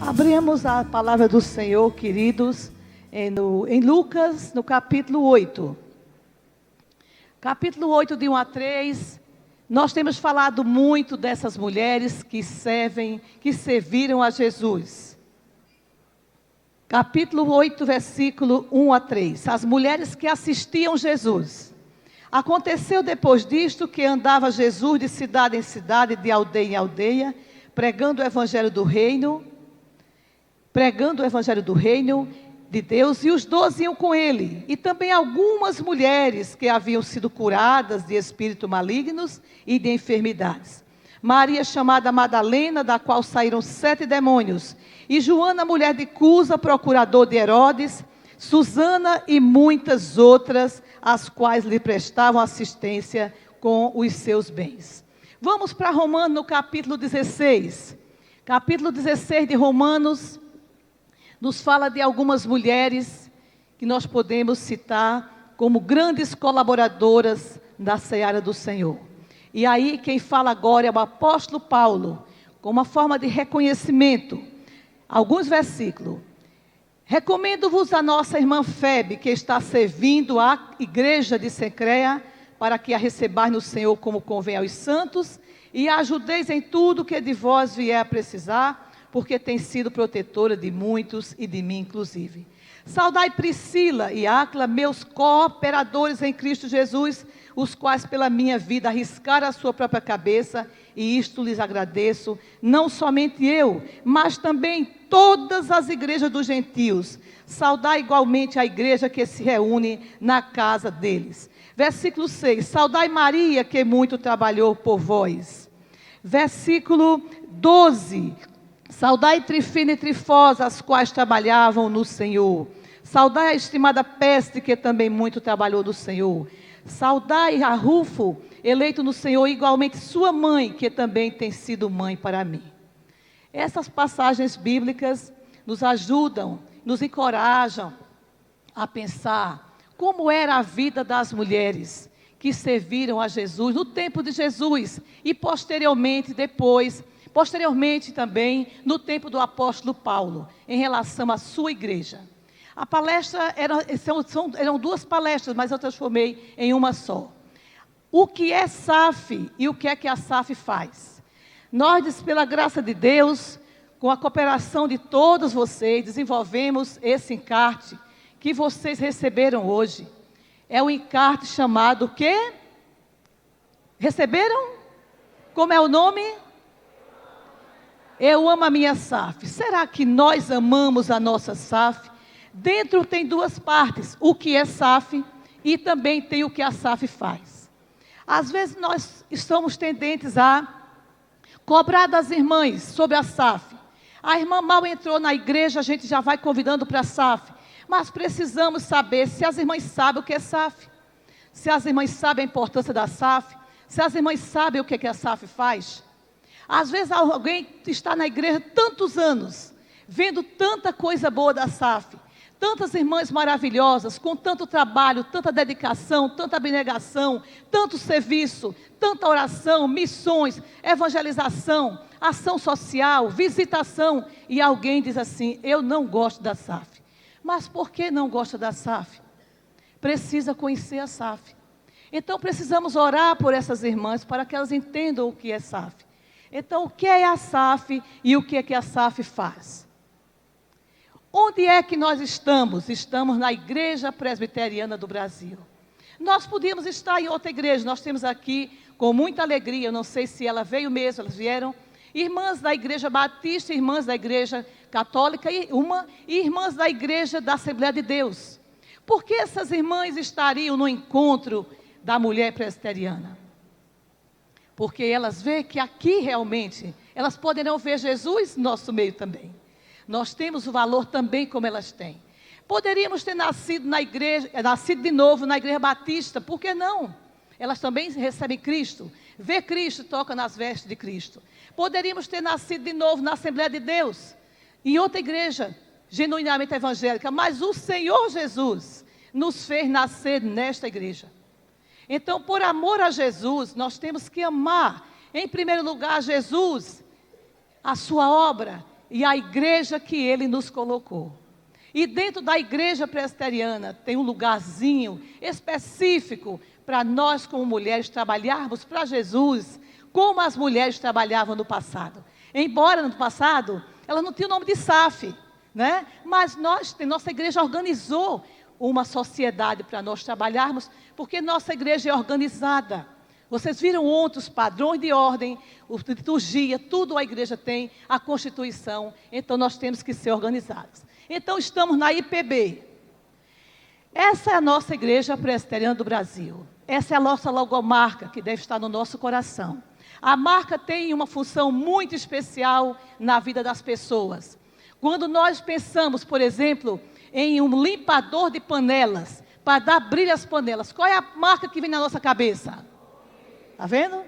Abrimos a palavra do Senhor, queridos, em Lucas, no capítulo 8. Capítulo 8, de 1 a 3. Nós temos falado muito dessas mulheres que serviram a Jesus. Capítulo 8, versículo 1 a 3. As mulheres que assistiam Jesus. Aconteceu depois disto que andava Jesus de cidade em cidade, de aldeia em aldeia, pregando o evangelho do reino de Deus, e os 12 iam com ele, e também algumas mulheres que haviam sido curadas de espíritos malignos e de enfermidades. Maria, chamada Madalena, da qual saíram 7 demônios, e Joana, mulher de Cusa, procurador de Herodes, Susana e muitas outras, as quais lhe prestavam assistência com os seus bens. Vamos para Romanos, no capítulo 16. Capítulo 16 de Romanos nos fala de algumas mulheres que nós podemos citar como grandes colaboradoras da seara do Senhor. E aí quem fala agora é o apóstolo Paulo, com uma forma de reconhecimento. Alguns versículos. Recomendo-vos a nossa irmã Febe, que está servindo à igreja de Cencreia, para que a recebais no Senhor como convém aos santos, e a ajudeis em tudo que de vós vier a precisar, porque tem sido protetora de muitos e de mim inclusive. Saudai Priscila e Áquila, meus cooperadores em Cristo Jesus, os quais pela minha vida arriscaram a sua própria cabeça, e isto lhes agradeço, não somente eu, mas também todas as igrejas dos gentios. Saudai igualmente a igreja que se reúne na casa deles. Versículo 6, saudai Maria, que muito trabalhou por vós. Versículo 12, saudai Trifina e Trifosa, as quais trabalhavam no Senhor. Saudai a estimada Peste, que também muito trabalhou no Senhor. Saudai a Rufo, eleito no Senhor, igualmente sua mãe, que também tem sido mãe para mim. Essas passagens bíblicas nos ajudam, nos encorajam a pensar como era a vida das mulheres que serviram a Jesus no tempo de Jesus e posteriormente também no tempo do apóstolo Paulo, em relação à sua igreja. A palestra eram 2 palestras, mas eu transformei em uma só. O que é SAF e o que é que a SAF faz? Nós, pela graça de Deus, com a cooperação de todos vocês, desenvolvemos esse encarte que vocês receberam hoje. É o encarte chamado o quê? Receberam? Como é o nome? Eu amo a minha SAF. Será que nós amamos a nossa SAF? Dentro tem 2 partes, o que é SAF e também tem o que a SAF faz. Às vezes nós estamos tendentes a cobrar das irmãs sobre a SAF. A irmã mal entrou na igreja, a gente já vai convidando para a SAF. Mas precisamos saber se as irmãs sabem o que é SAF. Se as irmãs sabem a importância da SAF. Se as irmãs sabem o que a SAF faz. Às vezes alguém está na igreja tantos anos, vendo tanta coisa boa da SAF. Tantas irmãs maravilhosas, com tanto trabalho, tanta dedicação, tanta abnegação, tanto serviço, tanta oração, missões, evangelização, ação social, visitação. E alguém diz assim, eu não gosto da SAF. Mas por que não gosta da SAF? Precisa conhecer a SAF. Então precisamos orar por essas irmãs para que elas entendam o que é SAF. Então o que é a SAF e o que é que a SAF faz? Onde é que nós estamos? Estamos na Igreja Presbiteriana do Brasil. Nós podíamos estar em outra igreja, nós temos aqui com muita alegria, eu não sei se ela veio mesmo, elas vieram, irmãs da Igreja Batista, irmãs da Igreja Católica e irmãs da Igreja da Assembleia de Deus. Por que essas irmãs estariam no encontro da mulher presbiteriana? Porque elas veem que aqui realmente, elas poderão ver Jesus no nosso meio também. Nós temos o valor também como elas têm. Poderíamos ter nascido de novo na Igreja Batista, por que não? Elas também recebem Cristo. Vê Cristo, toca nas vestes de Cristo. Poderíamos ter nascido de novo na Assembleia de Deus, em outra igreja, genuinamente evangélica, mas o Senhor Jesus nos fez nascer nesta igreja. Então, por amor a Jesus, nós temos que amar, em primeiro lugar, Jesus, a sua obra, e a igreja que Ele nos colocou. E dentro da igreja presbiteriana tem um lugarzinho específico para nós como mulheres trabalharmos para Jesus, como as mulheres trabalhavam no passado. Embora no passado elas não tinham o nome de SAF, né? Mas nossa igreja organizou uma sociedade para nós trabalharmos, porque nossa igreja é organizada. Vocês viram ontem os padrões de ordem, a liturgia, tudo a igreja tem, a Constituição, então nós temos que ser organizados. Então estamos na IPB. Essa é a nossa igreja presbiteriana do Brasil. Essa é a nossa logomarca, que deve estar no nosso coração. A marca tem uma função muito especial na vida das pessoas. Quando nós pensamos, por exemplo, em um limpador de panelas, para dar brilho às panelas, qual é a marca que vem na nossa cabeça? Está vendo?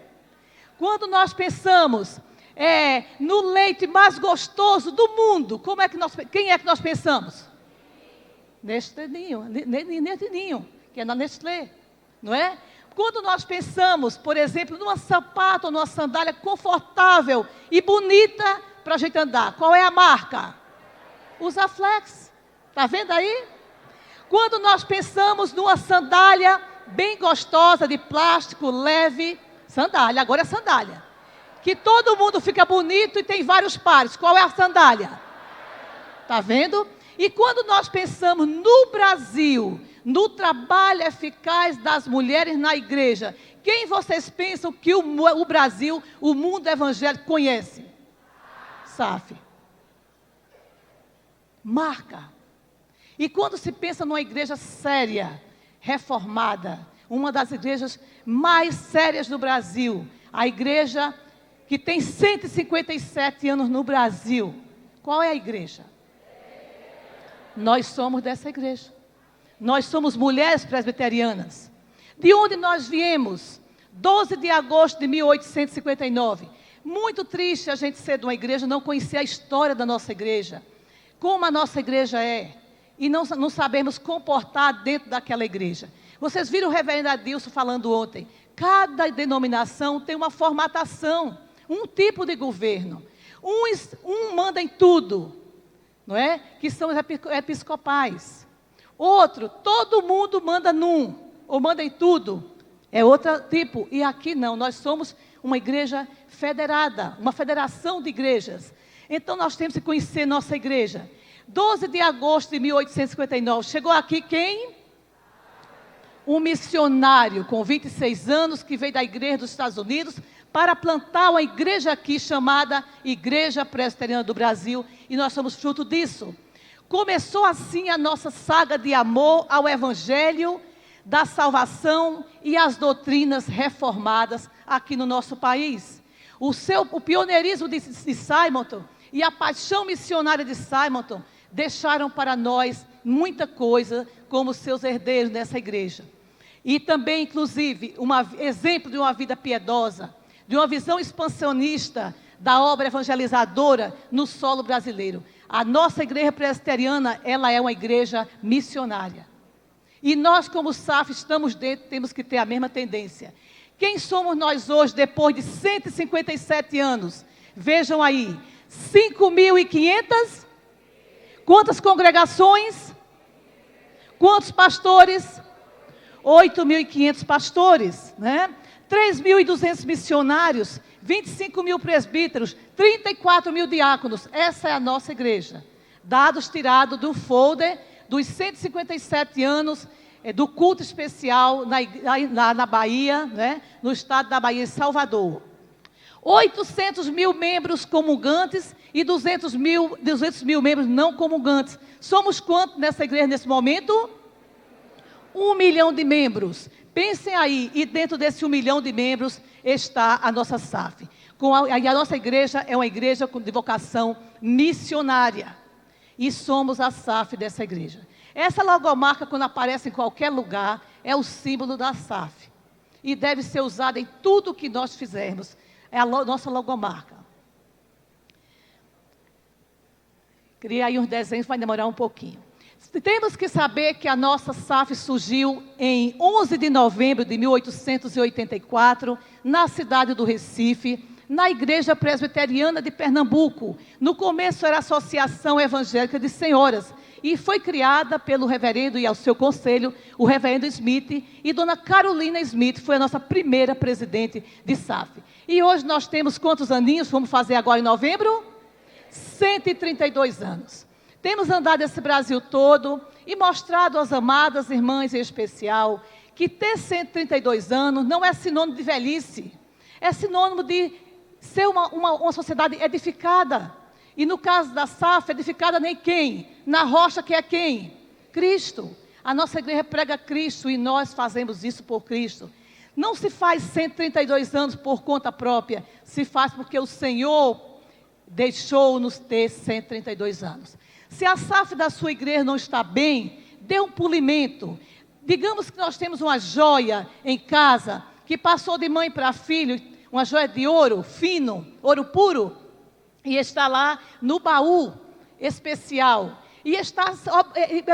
Quando nós pensamos no leite mais gostoso do mundo, quem é que nós pensamos? Nestlé Ninho, que é na Nestlé, não é? Quando nós pensamos, por exemplo, numa sapato ou numa sandália confortável e bonita para a gente andar, qual é a marca? Usaflex. Está vendo aí? Quando nós pensamos numa sandália bem gostosa, de plástico, leve, sandália, agora é sandália, que todo mundo fica bonito e tem vários pares, qual é a sandália? Está vendo? E quando nós pensamos no Brasil, no trabalho eficaz das mulheres na igreja, quem vocês pensam que o Brasil, o mundo evangélico conhece? SAF. Marca. E quando se pensa numa igreja séria, reformada, uma das igrejas mais sérias do Brasil, a igreja que tem 157 anos no Brasil, qual é a igreja? Nós somos dessa igreja. Nós somos mulheres presbiterianas. De onde nós viemos? 12 de agosto de 1859. Muito triste a gente ser de uma igreja, não conhecer a história da nossa igreja. Como a nossa igreja é. E não sabemos comportar dentro daquela igreja. Vocês viram o reverendo Adilson falando ontem. Cada denominação tem uma formatação, um tipo de governo. Um manda em tudo, não é? Que são os episcopais. Outro, todo mundo manda num, ou manda em tudo. É outro tipo. E aqui não, nós somos uma igreja federada, uma federação de igrejas. Então nós temos que conhecer nossa igreja. 12 de agosto de 1859, chegou aqui quem? Um missionário com 26 anos que veio da igreja dos Estados Unidos para plantar uma igreja aqui chamada Igreja Presbiteriana do Brasil, e nós somos fruto disso. Começou assim a nossa saga de amor ao Evangelho, da salvação e às doutrinas reformadas aqui no nosso país. O pioneirismo de Simonton e a paixão missionária de Simonton deixaram para nós muita coisa como seus herdeiros nessa igreja. E também, inclusive, exemplo de uma vida piedosa, de uma visão expansionista da obra evangelizadora no solo brasileiro. A nossa igreja presbiteriana, ela é uma igreja missionária. E nós, como SAF, estamos dentro, temos que ter a mesma tendência. Quem somos nós hoje, depois de 157 anos? Vejam aí, 5.500. Quantas congregações? Quantos pastores? 8.500 pastores, né? 3.200 missionários, 25 mil presbíteros, 34 mil diáconos. Essa é a nossa igreja. Dados tirados do folder dos 157 anos do culto especial na Bahia, né? No estado da Bahia, em Salvador. 800 mil membros comungantes e 200 mil membros não comungantes. Somos quantos nessa igreja nesse momento? 1 milhão de membros. Pensem aí, e dentro desse 1 milhão de membros está a nossa SAF. E a nossa igreja é uma igreja de vocação missionária. E somos a SAF dessa igreja. Essa logomarca, quando aparece em qualquer lugar, é o símbolo da SAF. E deve ser usada em tudo que nós fizermos. É a nossa logomarca. Criei aí uns desenhos, vai demorar um pouquinho. Temos que saber que a nossa SAF surgiu em 11 de novembro de 1884, na cidade do Recife, na Igreja Presbiteriana de Pernambuco. No começo era a Associação Evangélica de Senhoras, e foi criada pelo reverendo e ao seu conselho, o reverendo Smith, e dona Carolina Smith foi a nossa primeira presidente de SAF. E hoje nós temos quantos aninhos? Vamos fazer agora em novembro? 132 anos. Temos andado esse Brasil todo e mostrado às amadas irmãs em especial que ter 132 anos não é sinônimo de velhice, é sinônimo de ser uma sociedade edificada. E no caso da SAF, edificada nem quem? Na rocha que é quem? Cristo. A nossa igreja prega Cristo e nós fazemos isso por Cristo. Não se faz 132 anos por conta própria, se faz porque o Senhor deixou-nos ter 132 anos. Se a SAF da sua igreja não está bem, dê um polimento. Digamos que nós temos uma joia em casa, que passou de mãe para filho, uma joia de ouro fino, ouro puro, e está lá no baú especial, e está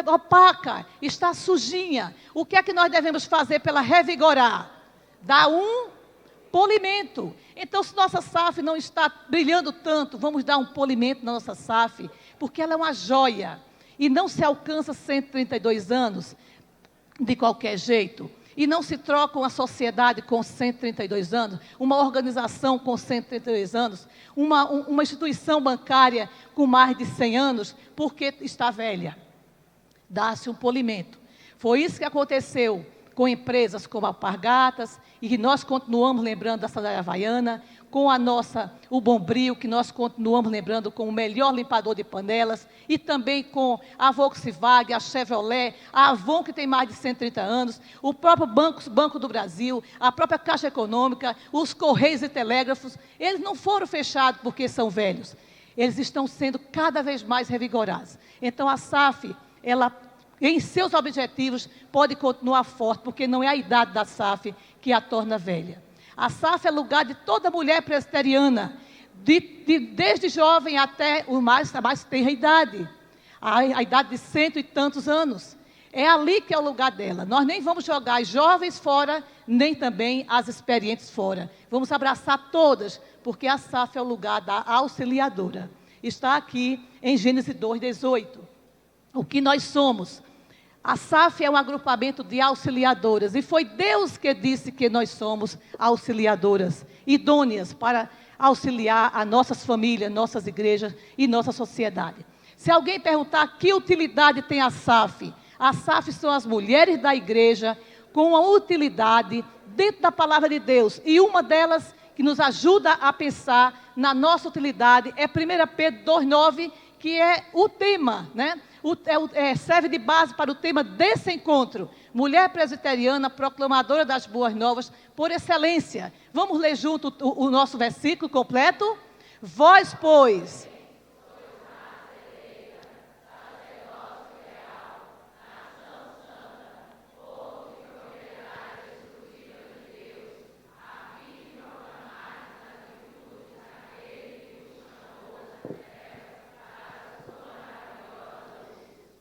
opaca, está sujinha. O que é que nós devemos fazer para ela revigorar? Dar um polimento. Então, se nossa SAF não está brilhando tanto, vamos dar um polimento na nossa SAF, porque ela é uma joia, e não se alcança 132 anos de qualquer jeito. E não se troca uma sociedade com 132 anos, uma organização com 132 anos, uma instituição bancária com mais de 100 anos, porque está velha. Dá-se um polimento. Foi isso que aconteceu com empresas como a Alpargatas, e que nós continuamos lembrando da sandália havaiana, com o Bombril, que nós continuamos lembrando com o melhor limpador de panelas, e também com a Volkswagen, a Chevrolet, a Avon, que tem mais de 130 anos, o próprio Banco do Brasil, a própria Caixa Econômica, os Correios e Telégrafos. Eles não foram fechados porque são velhos, eles estão sendo cada vez mais revigorados. Então a SAF, ela, em seus objetivos, pode continuar forte, porque não é a idade da SAF que a torna velha. A SAF é lugar de toda mulher presbiteriana, desde jovem até a mais tenra idade, a idade de 100 e tantos anos. É ali que é o lugar dela. Nós nem vamos jogar as jovens fora, nem também as experientes fora. Vamos abraçar todas, porque a SAF é o lugar da auxiliadora. Está aqui em Gênesis 2:18. O que nós somos? A SAF é um agrupamento de auxiliadoras, e foi Deus que disse que nós somos auxiliadoras, idôneas para auxiliar as nossas famílias, nossas igrejas e nossa sociedade. Se alguém perguntar que utilidade tem a SAF são as mulheres da igreja com a utilidade dentro da palavra de Deus, e uma delas que nos ajuda a pensar na nossa utilidade é 1 Pedro 2:9, que é o tema, né? Serve de base para o tema desse encontro. Mulher presbiteriana, proclamadora das boas novas, por excelência. Vamos ler junto o nosso versículo completo? Vós, pois...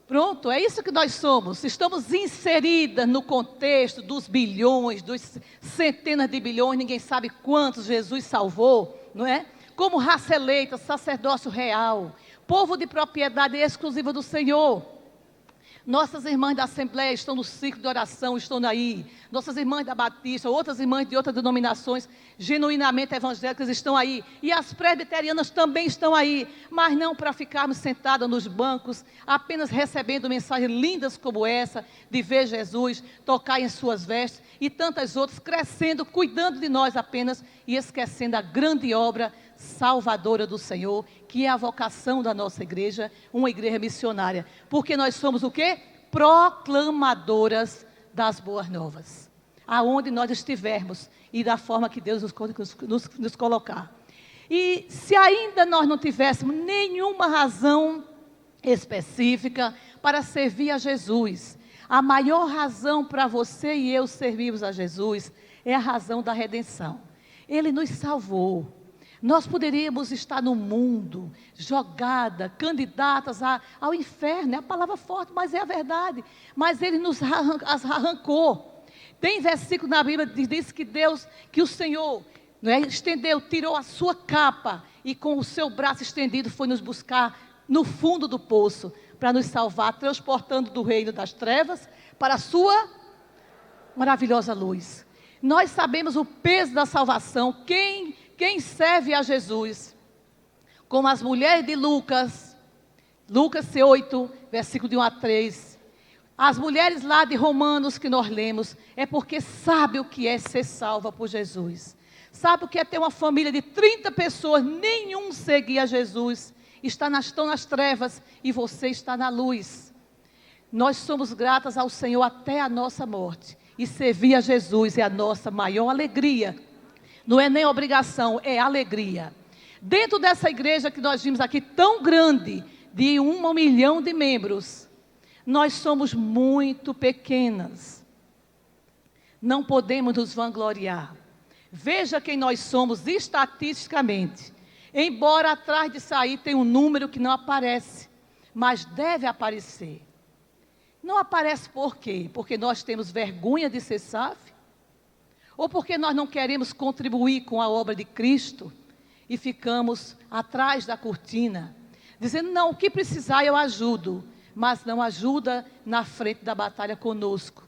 Pronto, é isso que nós somos. Estamos inseridas no contexto dos bilhões, dos centenas de bilhões, ninguém sabe quantos Jesus salvou, não é? Como raça eleita, sacerdócio real, povo de propriedade exclusiva do Senhor. Nossas irmãs da Assembleia estão no ciclo de oração, estão aí. Nossas irmãs da Batista, outras irmãs de outras denominações, genuinamente evangélicas, estão aí. E as presbiterianas também estão aí. Mas não para ficarmos sentadas nos bancos, apenas recebendo mensagens lindas como essa, de ver Jesus, tocar em suas vestes, e tantas outras, crescendo, cuidando de nós apenas, e esquecendo a grande obra salvadora do Senhor, que é a vocação da nossa igreja, uma igreja missionária. Porque nós somos o quê? Proclamadoras das boas novas. Aonde nós estivermos e da forma que Deus nos colocar. E se ainda nós não tivéssemos nenhuma razão específica para servir a Jesus, a maior razão para você e eu servirmos a Jesus é a razão da redenção. Ele nos salvou. Nós poderíamos estar no mundo, jogada, candidatas ao inferno, é a palavra forte, mas é a verdade. Mas Ele nos arrancou. Tem versículo na Bíblia que diz que o Senhor não é? Estendeu, tirou a sua capa e com o seu braço estendido foi nos buscar no fundo do poço para nos salvar, transportando do reino das trevas para a sua maravilhosa luz. Nós sabemos o peso da salvação, quem serve a Jesus, como as mulheres de Lucas 8, versículo de 1 a 3, as mulheres lá de Romanos que nós lemos, é porque sabe o que é ser salva por Jesus, sabe o que é ter uma família de 30 pessoas, nenhum seguia Jesus, estão nas trevas e você está na luz. Nós somos gratas ao Senhor até a nossa morte, e servir a Jesus é a nossa maior alegria, não é nem obrigação, é alegria. Dentro dessa igreja que nós vimos aqui, tão grande, de 1 milhão de membros, nós somos muito pequenas, não podemos nos vangloriar. Veja quem nós somos estatisticamente, embora atrás de sair tem um número que não aparece, mas deve aparecer. Não aparece por quê? Porque nós temos vergonha de ser SAF? Ou porque nós não queremos contribuir com a obra de Cristo e ficamos atrás da cortina, dizendo, não, o que precisar eu ajudo, mas não ajuda na frente da batalha conosco,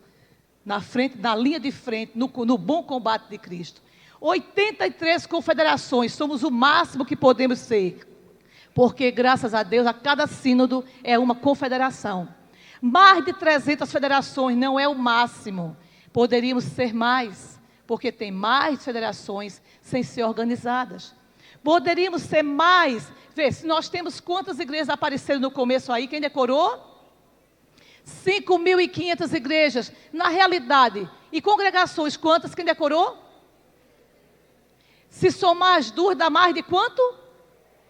na linha de frente, no bom combate de Cristo. 83 confederações, somos o máximo que podemos ser, porque graças a Deus, a cada sínodo é uma confederação. Mais de 300 federações não é o máximo, poderíamos ser mais, porque tem mais federações sem ser organizadas. Poderíamos ser mais, vê, se nós temos quantas igrejas apareceram no começo aí, quem decorou? 5.500 igrejas, na realidade, e congregações, quantas, quem decorou? Se somar as duas, dá mais de quanto?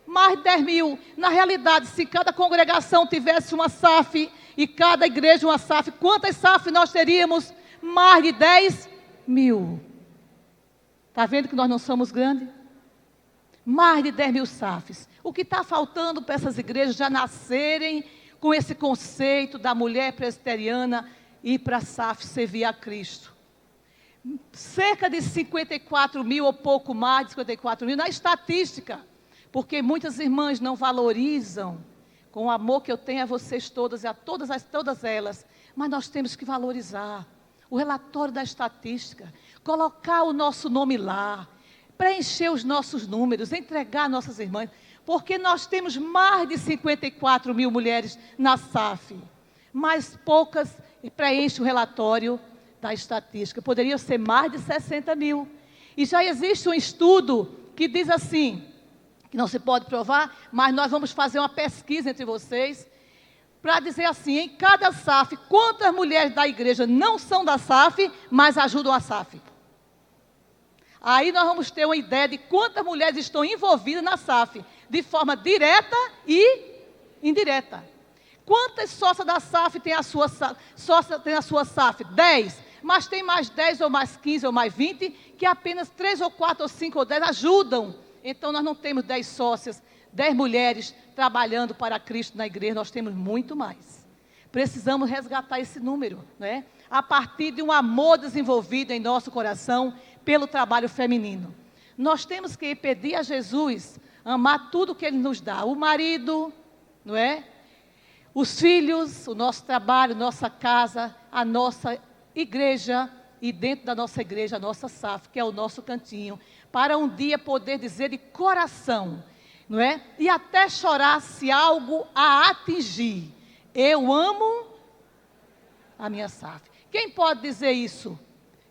Mais de 10 mil. Na realidade, se cada congregação tivesse uma SAF, e cada igreja uma SAF, quantas SAF nós teríamos? Mais de 10 mil. Está vendo que nós não somos grandes? Mais de 10 mil SAFs. O que está faltando para essas igrejas já nascerem com esse conceito da mulher presbiteriana e para a SAF servir a Cristo? Cerca de 54 mil ou pouco mais de 54 mil na estatística, porque muitas irmãs não valorizam com o amor que eu tenho a vocês todas e a todas elas, mas nós temos que valorizar o relatório da estatística, colocar o nosso nome lá, preencher os nossos números, entregar nossas irmãs, porque nós temos mais de 54 mil mulheres na SAF, mas poucas preenchem o relatório da estatística, poderiam ser mais de 60 mil, e já existe um estudo que diz assim, que não se pode provar, mas nós vamos fazer uma pesquisa entre vocês, para dizer assim, em cada SAF, quantas mulheres da igreja não são da SAF, mas ajudam a SAF. Aí nós vamos ter uma ideia de quantas mulheres estão envolvidas na SAF, de forma direta e indireta. Quantas sócias da SAF tem a sua SAF? 10. Mas tem mais 10 ou mais 15 ou mais 20, que apenas 3 ou 4 ou 5 ou 10 ajudam. Então nós não temos 10 sócias, 10 mulheres trabalhando para Cristo na igreja, nós temos muito mais. Precisamos resgatar esse número, né? A partir de um amor desenvolvido em nosso coração pelo trabalho feminino. Nós temos que pedir a Jesus amar tudo que Ele nos dá, o marido, não é? Os filhos, o nosso trabalho, nossa casa, a nossa igreja e dentro da nossa igreja, a nossa SAF, que é o nosso cantinho, para um dia poder dizer de coração, não é? E até chorar se algo a atingir. Eu amo a minha SAF. Quem pode dizer isso?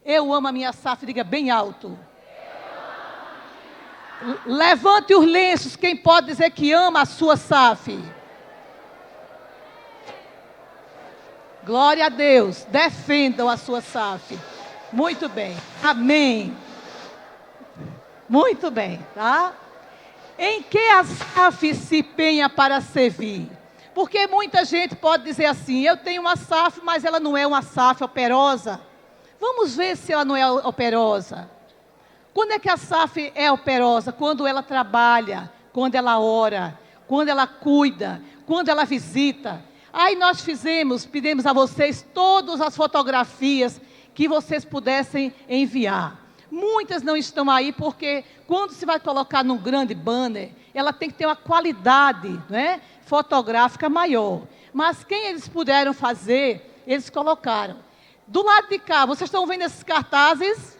Eu amo a minha SAF, diga bem alto. Levante os lenços, quem pode dizer que ama a sua SAF? Glória a Deus, defendam a sua SAF. Muito bem, amém. Muito bem, tá? Em que a SAF se empenha para servir? Porque muita gente pode dizer assim, eu tenho uma SAF, mas ela não é uma SAF operosa. Vamos ver se ela não é operosa. Quando é que a SAF é operosa? Quando ela trabalha, quando ela ora, quando ela cuida, quando ela visita. Aí nós pedimos a vocês todas as fotografias que vocês pudessem enviar. Muitas não estão aí porque quando se vai colocar num grande banner, ela tem que ter uma qualidade, né, fotográfica maior. Mas quem eles puderam fazer, eles colocaram. Do lado de cá, vocês estão vendo esses cartazes?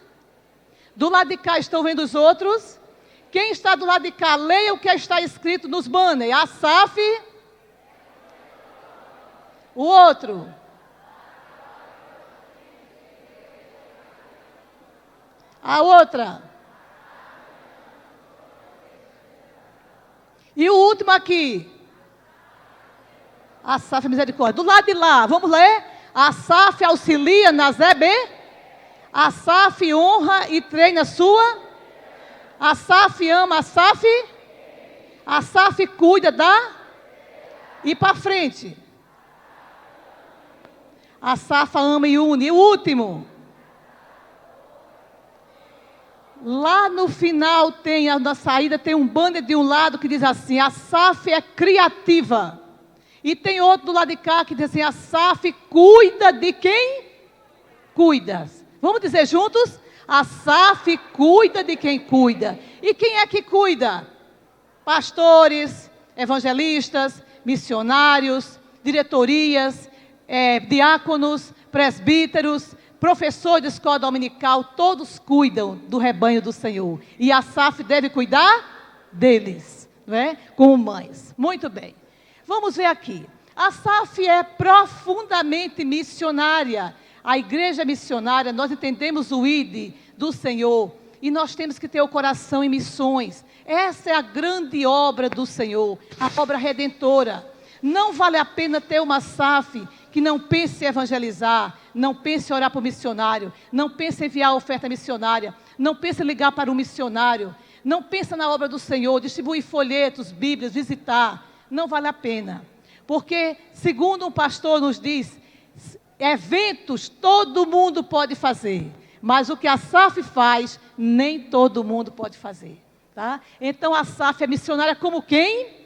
Do lado de cá estão vendo os outros? Quem está do lado de cá, leia o que está escrito nos banners. A SAF. O outro. A outra. E o último aqui. A SAF Misericórdia. Do lado de lá, vamos ler? A SAF auxilia nas EB. A SAF honra e treina sua. A SAF ama a SAF. A SAF cuida da. E para frente. A SAF ama e une. E o último. Lá no final na saída tem um banner de um lado que diz assim: a SAF é criativa. E tem outro do lado de cá que diz assim: a SAF cuida de quem? Cuida. Vamos dizer juntos? A SAF cuida de quem cuida. E quem é que cuida? Pastores, evangelistas, missionários, diretorias, diáconos, presbíteros, professor de escola dominical, todos cuidam do rebanho do Senhor. E a SAF deve cuidar deles, não é? Como mães. Muito bem. Vamos ver aqui. A SAF é profundamente missionária. A igreja missionária, nós entendemos o ID do Senhor. E nós temos que ter o coração em missões. Essa é a grande obra do Senhor, a obra redentora. Não vale a pena ter uma SAF que não pense em evangelizar, não pense em orar para o missionário, não pense em enviar a oferta missionária, não pense em ligar para um missionário, não pense na obra do Senhor, distribuir folhetos, bíblias, visitar. Não vale a pena. Porque, segundo um pastor nos diz, eventos todo mundo pode fazer, mas o que a SAF faz, nem todo mundo pode fazer. Tá? Então a SAF é missionária como quem?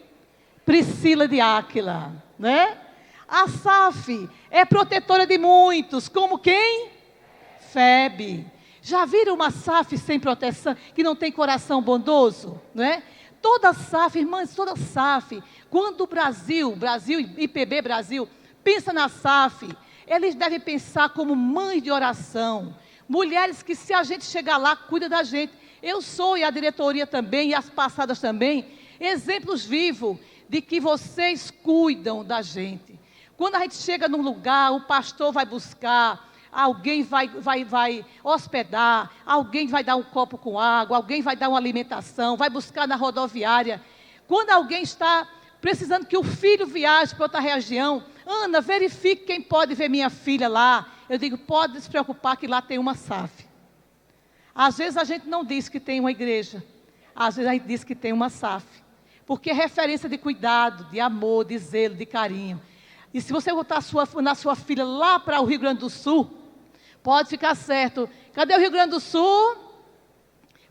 Priscila de Áquila, né? A SAF é protetora de muitos, como quem? Febe. Já viram uma SAF sem proteção, que não tem coração bondoso? Não é? Toda SAF, irmãs, toda SAF, quando o Brasil, IPB Brasil, pensa na SAF, eles devem pensar como mães de oração, mulheres que se a gente chegar lá, cuida da gente. Eu sou, e a diretoria também, e as passadas também, exemplos vivos de que vocês cuidam da gente. Quando a gente chega num lugar, o pastor vai buscar, alguém vai hospedar, alguém vai dar um copo com água, alguém vai dar uma alimentação, vai buscar na rodoviária. Quando alguém está precisando que o filho viaje para outra região, Ana, verifique quem pode ver minha filha lá. Eu digo, pode se preocupar que lá tem uma SAF. Às vezes a gente não diz que tem uma igreja, às vezes a gente diz que tem uma SAF. Porque é referência de cuidado, de amor, de zelo, de carinho. E se você botar na sua filha lá para o Rio Grande do Sul, pode ficar certo. Cadê o Rio Grande do Sul?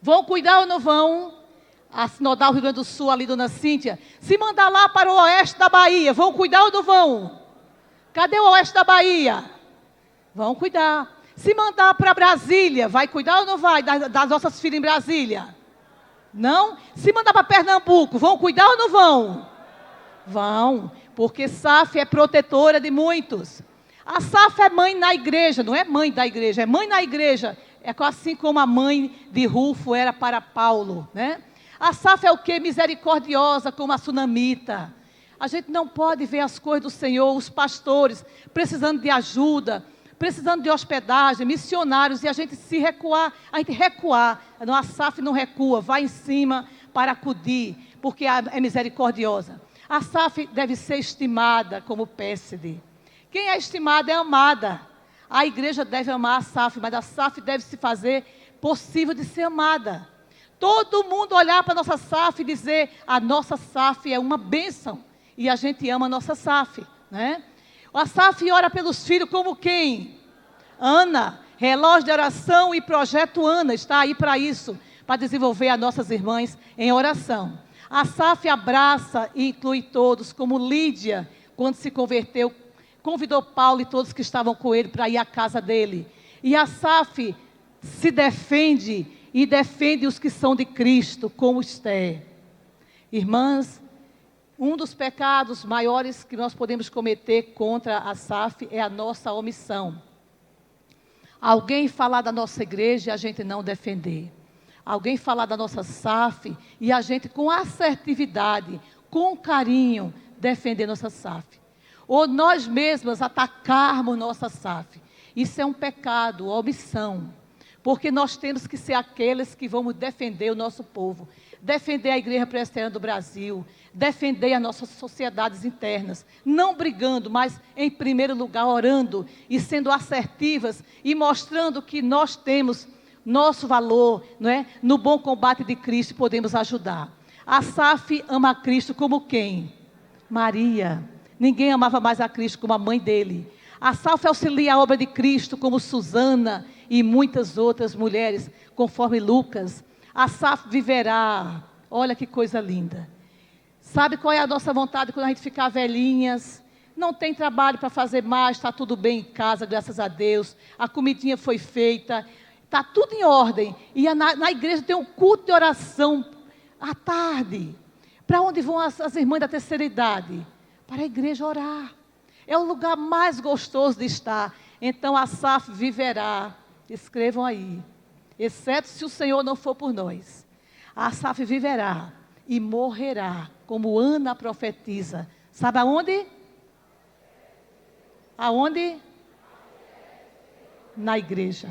Vão cuidar ou não vão? A Sinodal Rio Grande do Sul, ali, dona Cíntia. Se mandar lá para o oeste da Bahia, vão cuidar ou não vão? Cadê o oeste da Bahia? Vão cuidar. Se mandar para Brasília, vai cuidar ou não vai das nossas filhas em Brasília? Não? Se mandar para Pernambuco, vão cuidar ou não vão? Vão, porque SAF é protetora de muitos. A SAF é mãe na igreja, não é mãe da igreja, é mãe na igreja. É assim como a mãe de Rufo era para Paulo, né? A SAF é o quê? Misericordiosa como a sunamita. A gente não pode ver as coisas do Senhor, os pastores precisando de ajuda, precisando de hospedagem, missionários, e a gente se recuar, não, a SAF não recua, vai em cima para acudir, porque é misericordiosa. A SAF deve ser estimada como PSD. Quem é estimada é amada. A igreja deve amar a SAF, mas a SAF deve se fazer possível de ser amada. Todo mundo olhar para a nossa SAF e dizer, a nossa SAF é uma bênção, e a gente ama a nossa SAF, né? A SAF ora pelos filhos como quem? Ana, relógio de oração e projeto Ana, está aí para isso, para desenvolver as nossas irmãs em oração. A SAF abraça e inclui todos, como Lídia, quando se converteu, convidou Paulo e todos que estavam com ele para ir à casa dele. E a SAF se defende e defende os que são de Cristo, como Esther. Irmãs, um dos pecados maiores que nós podemos cometer contra a SAF é a nossa omissão. Alguém falar da nossa igreja e a gente não defender. Alguém falar da nossa SAF e a gente com assertividade, com carinho, defender nossa SAF. Ou nós mesmas atacarmos nossa SAF. Isso é um pecado, omissão. Porque nós temos que ser aqueles que vamos defender o nosso povo. Defender a Igreja Presbiteriana do Brasil. Defender as nossas sociedades internas. Não brigando, mas em primeiro lugar orando e sendo assertivas e mostrando que nós temos nosso valor, não é? No bom combate de Cristo podemos ajudar. A SAF ama a Cristo como quem? Maria. Ninguém amava mais a Cristo como a mãe dele. A SAF auxilia a obra de Cristo como Susana e muitas outras mulheres, conforme Lucas. A SAF viverá. Olha que coisa linda. Sabe qual é a nossa vontade quando a gente ficar velhinhas? Não tem trabalho para fazer mais, está tudo bem em casa, graças a Deus. A comidinha foi feita, está tudo em ordem. E na igreja tem um culto de oração à tarde. Para onde vão as irmãs da terceira idade? Para a igreja orar. É o lugar mais gostoso de estar. Então a SAF viverá. Escrevam aí. Exceto se o Senhor não for por nós. A SAF viverá e morrerá, como Ana profetiza. Sabe aonde? Aonde? Na igreja.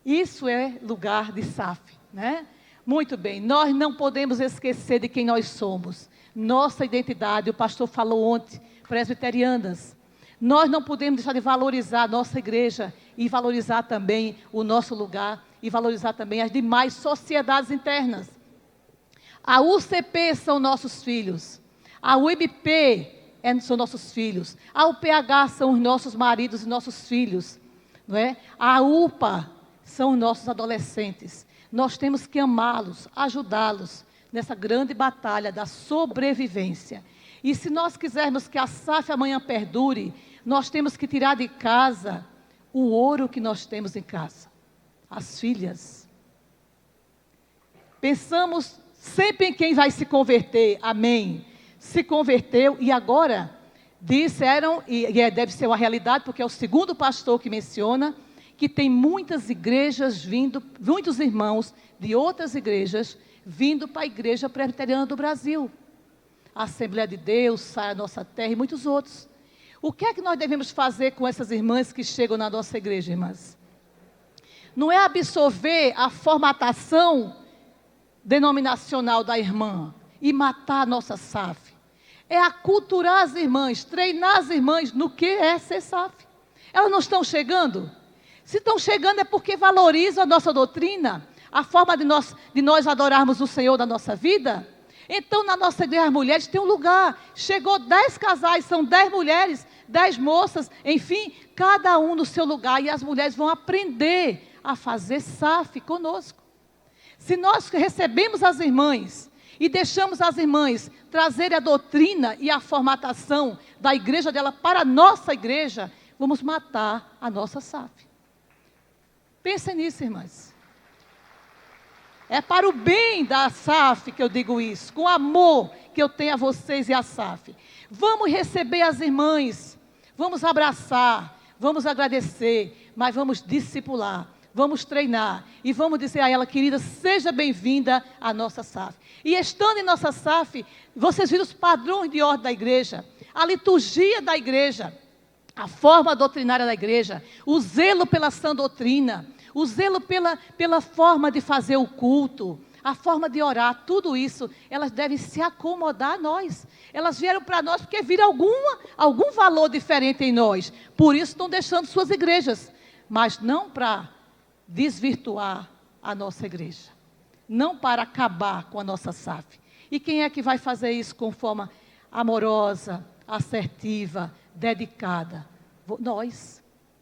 Isso é lugar de SAF, né? Muito bem, nós não podemos esquecer de quem nós somos. Nossa identidade, o pastor falou ontem, presbiterianas. Nós não podemos deixar de valorizar a nossa igreja e valorizar também o nosso lugar e valorizar também as demais sociedades internas. A UCP são nossos filhos. A UIBP são nossos filhos. A UPH são os nossos maridos e nossos filhos. Não é? A UPA são os nossos adolescentes. Nós temos que amá-los, ajudá-los nessa grande batalha da sobrevivência. E se nós quisermos que a SAF amanhã perdure, nós temos que tirar de casa o ouro que nós temos em casa. As filhas. Pensamos sempre em quem vai se converter. Amém. Se converteu e agora disseram, e deve ser uma realidade, porque é o segundo pastor que menciona, que tem muitas igrejas vindo, muitos irmãos de outras igrejas vindo para a Igreja Presbiteriana do Brasil. A Assembleia de Deus, Sai a Nossa Terra e muitos outros. O que é que nós devemos fazer com essas irmãs que chegam na nossa igreja, irmãs? Não é absorver a formatação denominacional da irmã e matar a nossa SAF. É aculturar as irmãs, treinar as irmãs no que é ser SAF. Elas não estão chegando? Se estão chegando é porque valorizam a nossa doutrina, a forma de nós adorarmos o Senhor da nossa vida. Então, na nossa igreja, as mulheres têm um lugar. Chegou 10 casais, são 10 mulheres, 10 moças, enfim, cada um no seu lugar. E as mulheres vão aprender a fazer SAF conosco. Se nós recebemos as irmãs e deixamos as irmãs trazerem a doutrina e a formatação da igreja dela para a nossa igreja, vamos matar a nossa SAF. Pensem nisso, irmãs. É para o bem da SAF que eu digo isso, com amor que eu tenho a vocês e a SAF. Vamos receber as irmãs, vamos abraçar, vamos agradecer, mas vamos discipular, vamos treinar e vamos dizer a ela, querida, seja bem-vinda à nossa SAF. E estando em nossa SAF, vocês viram os padrões de ordem da igreja, a liturgia da igreja, a forma doutrinária da igreja, o zelo pela sã doutrina, o zelo pela forma de fazer o culto, a forma de orar, tudo isso, elas devem se acomodar a nós. Elas vieram para nós porque viram algum valor diferente em nós. Por isso estão deixando suas igrejas, mas não para desvirtuar a nossa igreja, não para acabar com a nossa SAF. E quem é que vai fazer isso com forma amorosa, assertiva, dedicada? Nós.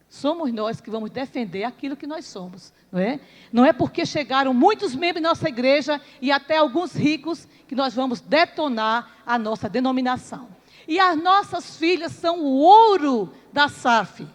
Somos nós que vamos defender aquilo que nós somos, não é? Não é porque chegaram muitos membros da nossa igreja e até alguns ricos que nós vamos detonar a nossa denominação. E as nossas filhas são o ouro da SAF.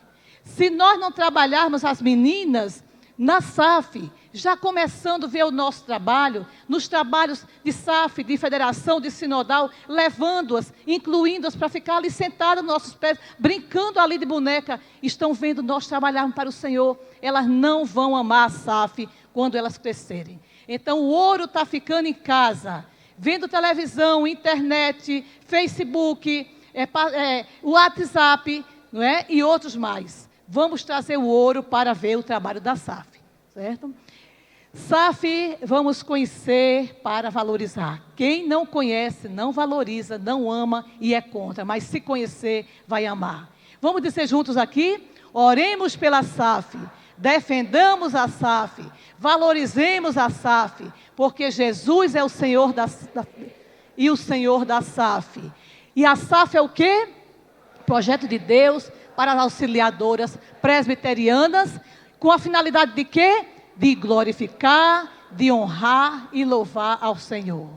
Se nós não trabalharmos as meninas na SAF, já começando a ver o nosso trabalho, nos trabalhos de SAF, de federação, de sinodal, levando-as, incluindo-as para ficar ali sentadas nos nossos pés, brincando ali de boneca, estão vendo nós trabalharmos para o Senhor. Elas não vão amar a SAF quando elas crescerem. Então o ouro está ficando em casa, vendo televisão, internet, Facebook, WhatsApp, não é? E outros mais. Vamos trazer o ouro para ver o trabalho da SAF, certo? SAF, vamos conhecer para valorizar. Quem não conhece, não valoriza, não ama e é contra. Mas se conhecer, vai amar. Vamos dizer juntos aqui? Oremos pela SAF, defendamos a SAF, valorizemos a SAF, porque Jesus é o Senhor e o Senhor da SAF. E a SAF é o quê? Projeto de Deus para as auxiliadoras presbiterianas, com a finalidade de quê? De glorificar, de honrar e louvar ao Senhor.